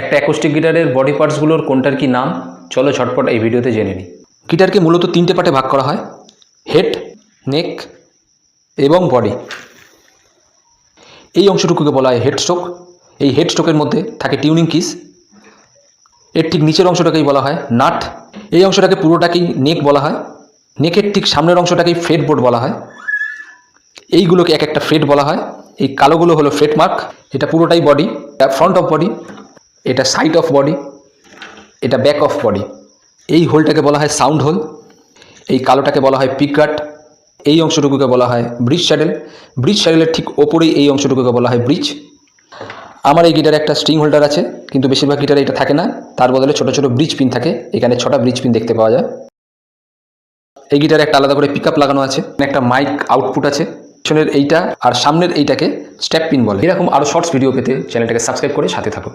একটা অ্যাকোস্টিক গিটারের বডি পার্টসগুলোর কোনটার কি নাম চলো ঝটপট এই ভিডিওতে জেনে নিই। গিটারকে মূলত তিনটে পার্টে ভাগ করা হয়, হেড, নেক এবং বডি। এই অংশটুকুকে বলা হয় হেড স্ট্রোক। এই হেড স্ট্রোকের মধ্যে থাকে টিউনিং কিস। এর ঠিক নিচের অংশটাকেই বলা হয় নাট। এই অংশটাকে পুরোটাকেই নেক বলা হয়। নেকের ঠিক সামনের অংশটাকেই ফ্রেট বোর্ড বলা হয়। এইগুলোকে এক একটা ফ্রেট বলা হয়। এই কালোগুলো হলো ফ্রেট মার্ক। এটা পুরোটাই বডি, এটা ফ্রন্ট অফ বডি, এটা সাইড অফ বডি, এটা ব্যাক অফ বডি। এই হোলটাকে বলা হয় সাউন্ড হোল। এই কালোটাকে বলা হয় পিক গার্ড। এই অংশটুকুকে বলা হয় ব্রিজ স্যাডেল। ব্রিজ স্যাডেলের ঠিক ওপরেই এই অংশটুকুকে বলা হয় ব্রিজ। আমার এই গিটারে একটা স্ট্রিং হোল্ডার আছে, কিন্তু বেশিরভাগ গিটারে এটা থাকে না, তার বদলে ছোটো ছোটো ব্রিজ পিন থাকে। এখানে 6টা ব্রিজ পিন দেখতে পাওয়া যায়। এই গিটারে একটা আলাদা করে পিক আপ লাগানো আছে, একটা মাইক আউটপুট আছে। পিছনের এইটা আর সামনের এইটাকে স্টেপ পিন বলে। এরকম আরও শর্টস ভিডিও পেতে চ্যানেলটাকে সাবস্ক্রাইব করে সাথে থাকুন।